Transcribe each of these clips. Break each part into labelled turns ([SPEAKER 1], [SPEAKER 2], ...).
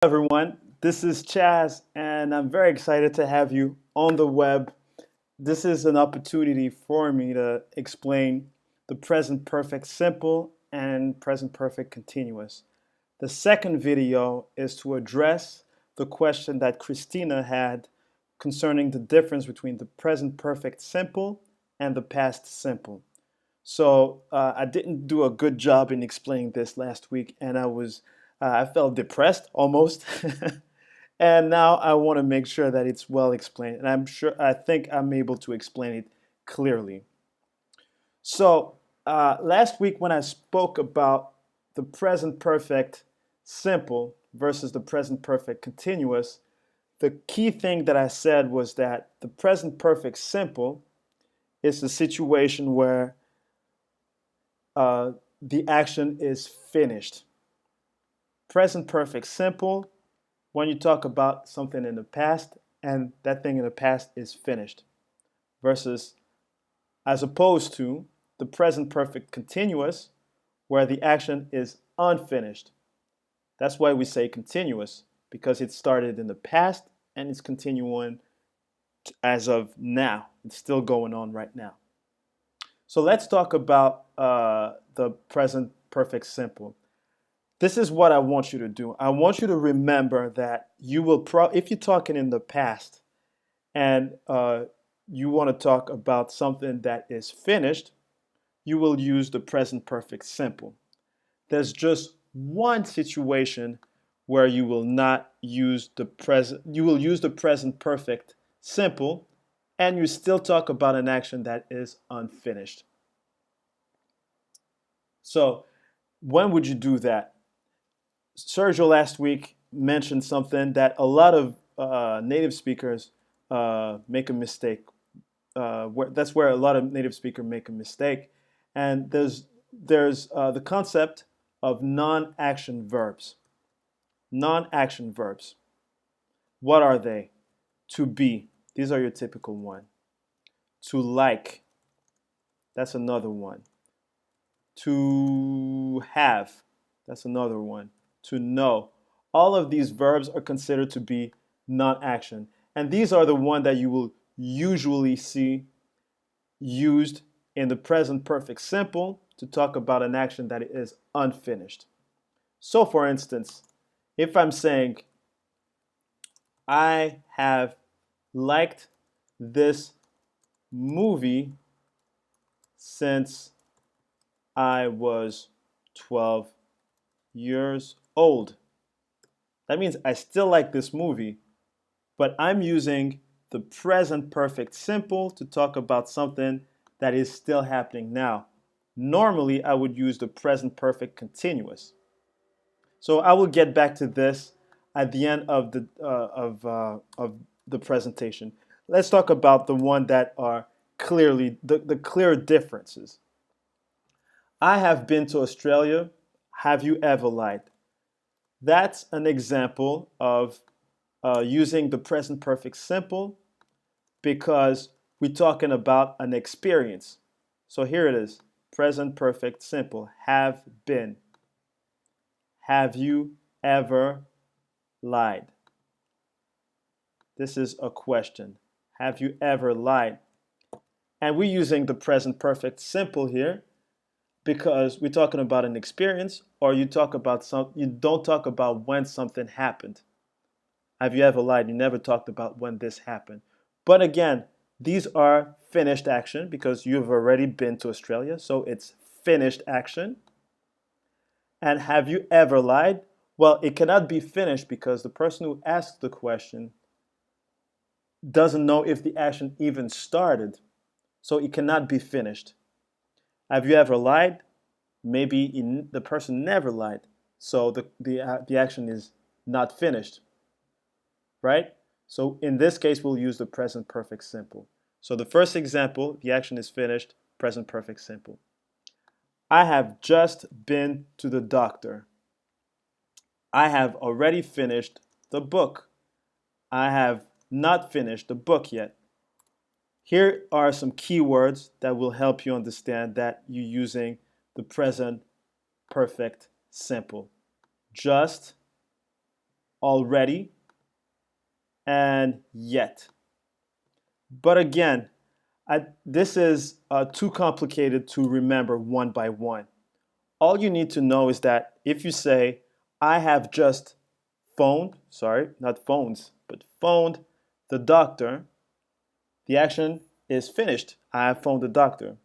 [SPEAKER 1] Everyone. This is Chaz, and I'm very excited to have you on the web. This is an opportunity for me to explain the present perfect simple and present perfect continuous. The second video is to address the question that Christina had concerning the difference between the present perfect simple and the past simple. So I didn't do a good job in explaining this last week, and I felt depressed almost. And now I want to make sure that it's well explained, and I think I'm able to explain it clearly. So last week when I spoke about the present perfect simple versus the present perfect continuous, the key thing that I said was that the present perfect simple is a situation where uh, the action is finished. Present perfect simple when you talk about something in the past and that thing in the past is finished, versus as opposed to the present perfect continuous where the action is unfinished. That's why we say continuous, because it started in the past and it's continuing as of now. It's still going on right now. So let's talk about the present perfect simple. This is what I want you to do. I want you to remember that if you're talking in the past and you want to talk about something that is finished, you will use the present perfect simple. There's just one situation where you will not use the present, you will use the present perfect simple, and you still talk about an action that is unfinished. So, when would you do that? Sergio last week mentioned something that a lot of native speakers make a mistake. That's where a lot of native speakers make a mistake, and there's the concept of non-action verbs. Non-action verbs. What are they? To be. These are your typical one. To like. That's another one. To have. That's another one. To know. All of these verbs are considered to be non-action. And these are the ones that you will usually see used in the present perfect simple to talk about an action that is unfinished. So for instance, if I'm saying, I have liked this movie since I was 12 years old. That means I still like this movie, but I'm using the present perfect simple to talk about something that is still happening now. Normally, I would use the present perfect continuous. So I will get back to this at the end of the presentation. Let's talk about the one that are clearly the clear differences. I have been to Australia. Have you ever lied? That's an example of using the present perfect simple because we're talking about an experience. So here it is, present perfect simple, have been. Have you ever lied? This is a question. Have you ever lied? And we're using the present perfect simple here because we're talking about an experience, or you don't talk about when something happened. Have you ever lied? You never talked about when this happened. But again, these are finished action because you've already been to Australia, so it's finished action. And have you ever lied? Well, it cannot be finished because the person who asked the question doesn't know if the action even started, so it cannot be finished. Have you ever lied? Maybe the person never lied, so the action is not finished, right? So in this case, we'll use the present perfect simple. So the first example, the action is finished, present perfect simple. I have just been to the doctor. I have already finished the book. I have not finished the book yet. Here are some keywords that will help you understand that you're using the present perfect simple. Just already, and yet. But again, this is too complicated to remember one by one. All you need to know is that if you say, I have just phoned, sorry, not phones, but phoned the doctor, the action is finished. I have phoned the doctor.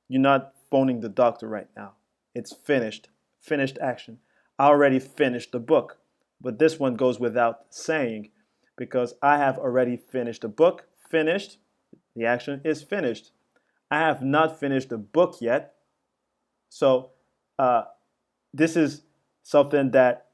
[SPEAKER 1] You're not phoning the doctor right now. It's finished. Finished action. I already finished the book. But this one goes without saying because I have already finished the book. Finished. The action is finished. I have not finished the book yet. So this is something that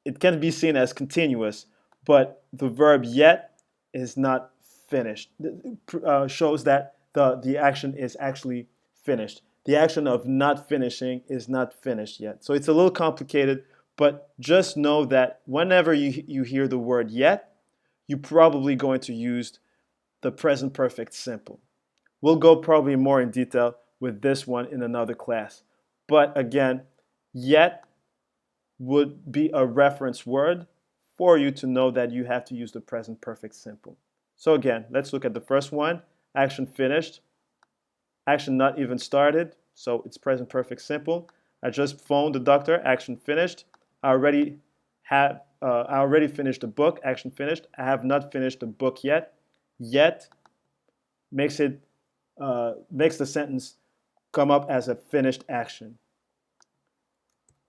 [SPEAKER 1] it can be seen as continuous, but the verb yet is not finished. Shows that the action is actually finished. The action of not finishing is not finished yet. So it's a little complicated, but just know that whenever you hear the word yet, you're probably going to use the present perfect simple. We'll go probably more in detail with this one in another class. But again, yet would be a reference word for you to know that you have to use the present perfect simple. So again, let's look at the first one. Action finished. Action not even started. So it's present perfect simple. I just phoned the doctor. Action finished. I already finished the book. Action finished. I have not finished the book yet. Yet makes the sentence come up as a finished action.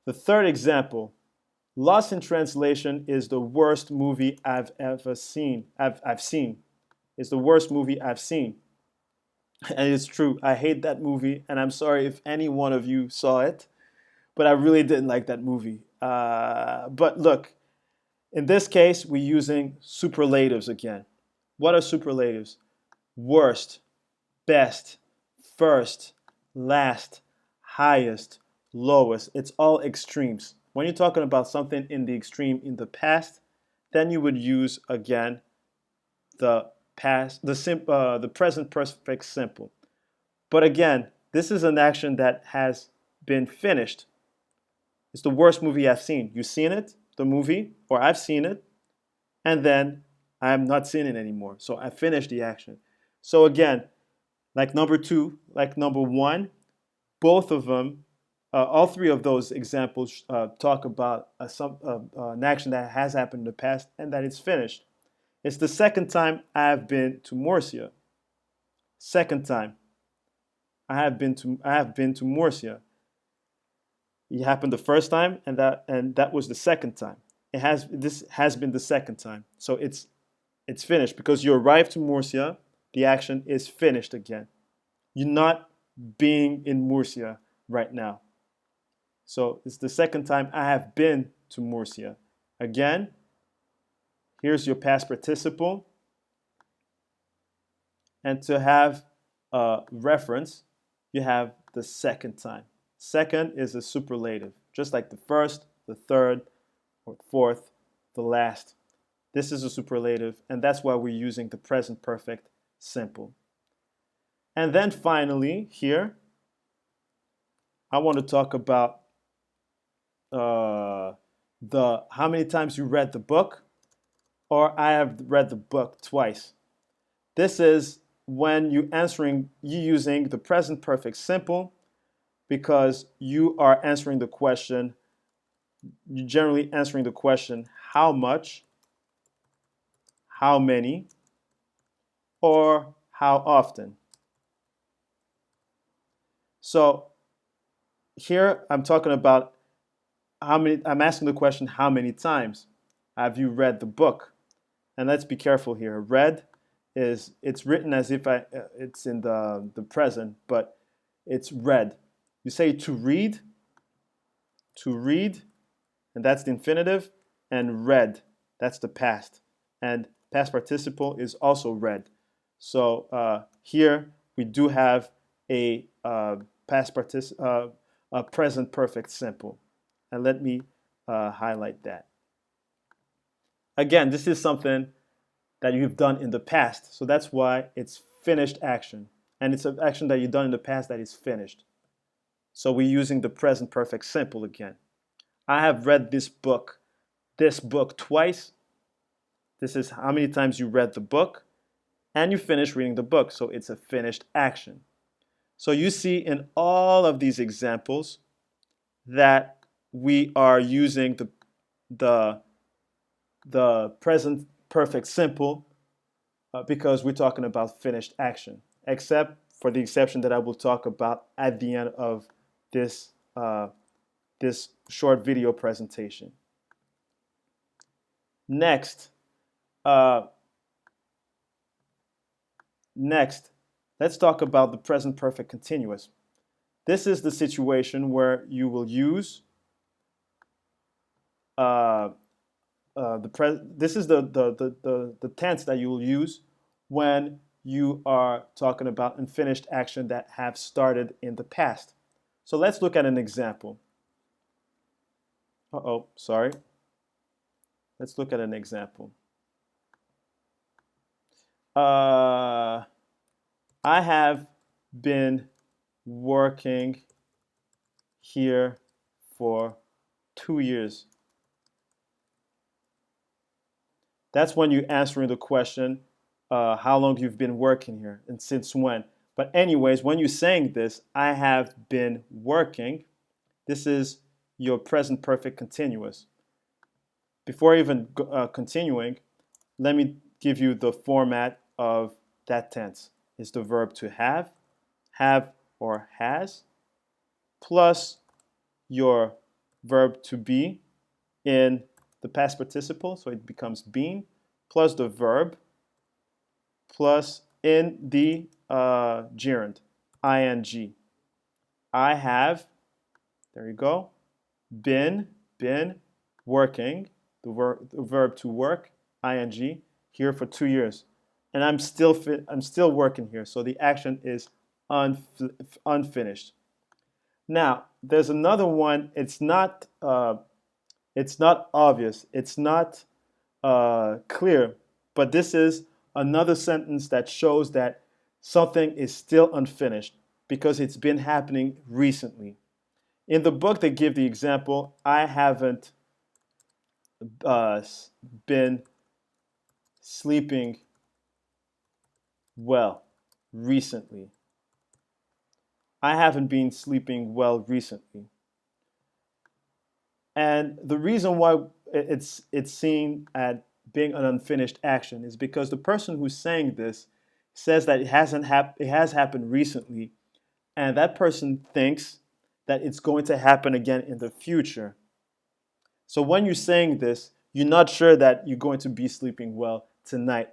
[SPEAKER 1] The third example, Lost in Translation is the worst movie I've ever seen. I've seen. It's the worst movie I've seen. And it's true. I hate that movie, and I'm sorry if any one of you saw it, but I really didn't like that movie. But look, in this case, we're using superlatives again. What are superlatives? Worst, best, first, last, highest, lowest. It's all extremes. When you're talking about something in the extreme in the past, then you would use again the present perfect simple. But again, this is an action that has been finished. It's the worst movie I've seen. You've seen it, the movie, or I've seen it, and then I'm not seeing it anymore. So I finished the action. So again, like number two, like number one, both of them, all three of those examples talk about an action that has happened in the past and that it's finished. It's the second time I have been to Murcia. Second time I have been to Murcia. It happened the first time, and that was the second time. This has been the second time, so it's finished because you arrived to Murcia. The action is finished again. You're not being in Murcia right now. So it's the second time I have been to Murcia. Again, here's your past participle. And to have a reference, you have the second time. Second is a superlative, just like the first, the third, or fourth, the last. This is a superlative, and that's why we're using the present perfect simple. And then finally, here, I want to talk about how many times you read the book, or I have read the book twice. This is when you're using the present perfect simple because you are answering the question, you're generally answering the question, how much, how many, or how often. So here I'm talking about I'm asking the question, how many times have you read the book? And let's be careful here. Read it's written as if it's in the present, but it's read. You say to read, and that's the infinitive, and read, that's the past. And past participle is also read. So here we do have a present perfect simple. And let me highlight that. Again, this is something that you've done in the past. So that's why it's finished action. And it's an action that you've done in the past that is finished. So we're using the present perfect simple again. I have read this book this book twice. This is how many times you read the book and you finish reading the book. So it's a finished action. So you see in all of these examples that we are using the, the present perfect simple because we're talking about finished action, except for the exception that I will talk about at the end of this, this short video presentation. Next, uh, next, let's talk about the present perfect continuous. This is the situation where you will use this is the tense that you will use when you are talking about unfinished action that have started in the past. So let's look at an example. Sorry. Let's look at an example. I have been working here for 2 years. That's when you're answering the question, how long you've been working here and since when. But anyways, when you're saying this, I have been working, this is your present perfect continuous. Before even continuing, let me give you the format of that tense. It's the verb to have or has, plus your verb to be in the past participle, so it becomes been, plus the verb, plus in the gerund, ing. I have, there you go, been working, the verb to work, ing, here for 2 years. And I'm still working here, so the action is unfinished. Now, there's another one, it's not obvious, it's not clear, but this is another sentence that shows that something is still unfinished because it's been happening recently. In the book, they give the example, I haven't been sleeping well recently. I haven't been sleeping well recently. And the reason why it's seen as being an unfinished action is because the person who's saying this says that it has happened recently, and that person thinks that it's going to happen again in the future. So when you're saying this, you're not sure that you're going to be sleeping well tonight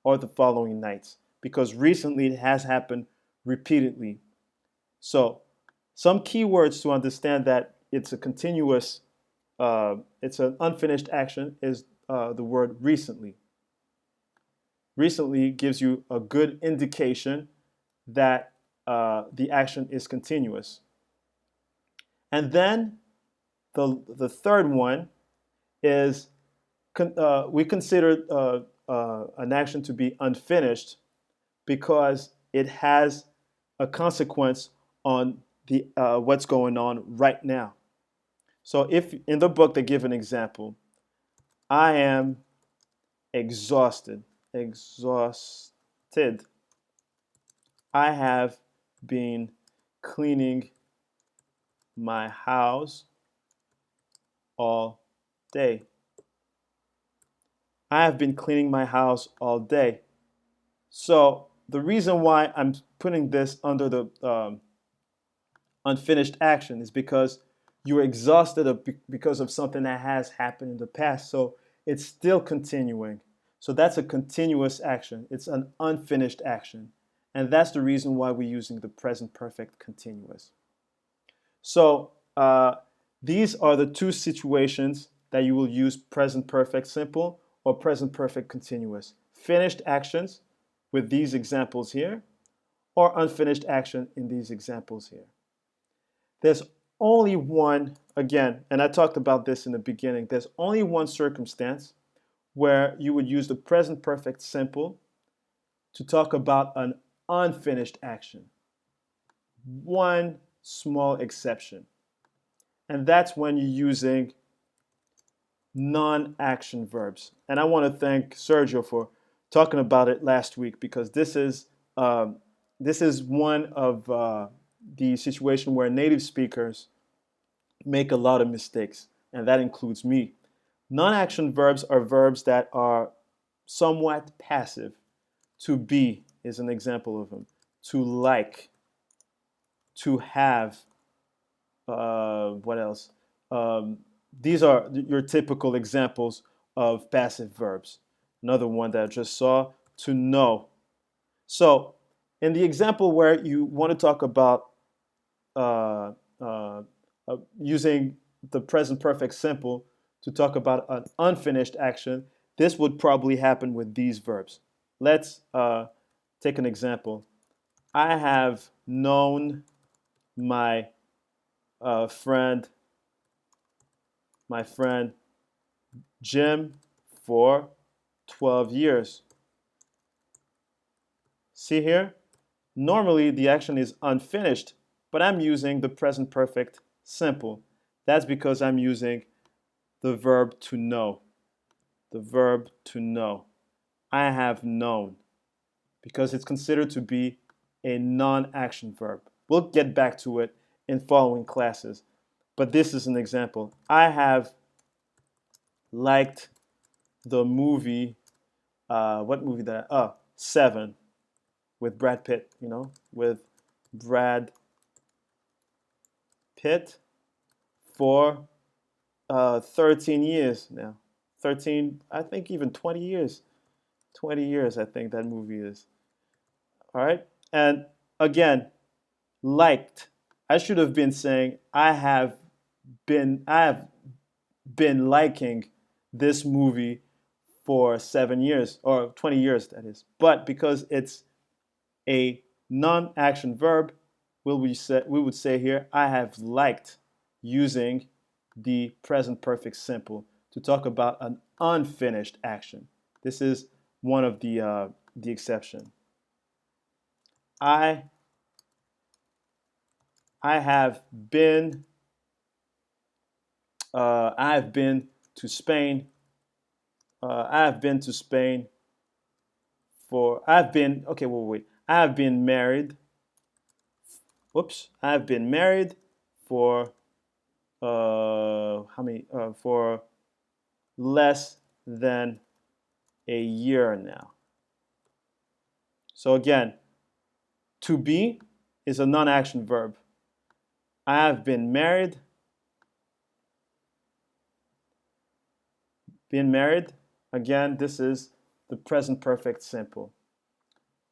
[SPEAKER 1] or the following nights because recently it has happened repeatedly. So some keywords to understand that it's a continuous, it's an unfinished action is the word recently. Recently gives you a good indication that the action is continuous. And then the third one is we consider an action to be unfinished because it has a consequence on the what's going on right now. So if in the book they give an example, I am exhausted. I have been cleaning my house all day. I have been cleaning my house all day. So the reason why I'm putting this under the unfinished action is because you're exhausted because of something that has happened in the past. So it's still continuing. So that's a continuous action. It's an unfinished action. And that's the reason why we're using the present perfect continuous. So these are the two situations that you will use present perfect simple or present perfect continuous. Finished actions with these examples here, or unfinished action in these examples here. There's only one, again, and I talked about this in the beginning, there's only one circumstance where you would use the present perfect simple to talk about an unfinished action. One small exception. And that's when you're using non-action verbs. And I want to thank Sergio for talking about it last week, because um, this is one of the situation where native speakers make a lot of mistakes, and that includes me. Non-action verbs are verbs that are somewhat passive. To be is an example of them. To like, to have, what else? Um, these are your typical examples of passive verbs. Another one that I just saw, to know. So, in the example where you want to talk about uh, uh, using the present perfect simple to talk about an unfinished action, this would probably happen with these verbs. Let's take an example. I have known my uh, friend, my friend Jim for 12 years. See here? Normally the action is unfinished, but I'm using the present perfect simple. That's because I'm using the verb to know. The verb to know. I have known, because it's considered to be a non-action verb. We'll get back to it in following classes, but this is an example. I have liked the movie, what movie that, Seven, with Brad Pitt, with Brad Pitt for 13 years now. 13, I think even 20 years. 20 years, I think that movie is. All right. And again, liked. I should have been saying I have been liking this movie for 7 years, or 20 years, that is. But because it's a non-action verb, we would say here, I have liked, using the present perfect simple to talk about an unfinished action. This is one of the exception. I I have been I have been to Spain. I have been to Spain for I've been okay. Wait. I have been married. Whoops. I have been married for how many? For less than a year now. So again, to be is a non-action verb. I have been married. Been married. Again, this is the present perfect simple.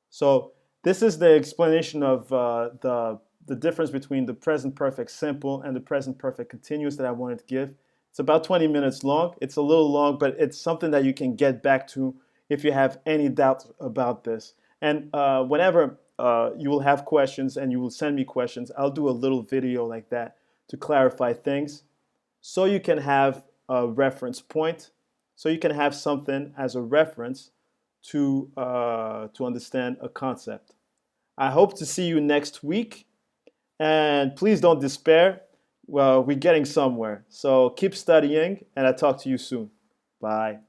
[SPEAKER 1] So this is the explanation of the difference between the present perfect simple and the present perfect continuous that I wanted to give. It's about 20 minutes long. It's a little long, but it's something that you can get back to if you have any doubts about this. And whenever you will have questions and you will send me questions, I'll do a little video like that to clarify things, so you can have a reference point, so you can have something as a reference to understand a concept. I hope to see you next week, and please don't despair. Well, we're getting somewhere. So keep studying, and I'll talk to you soon. Bye.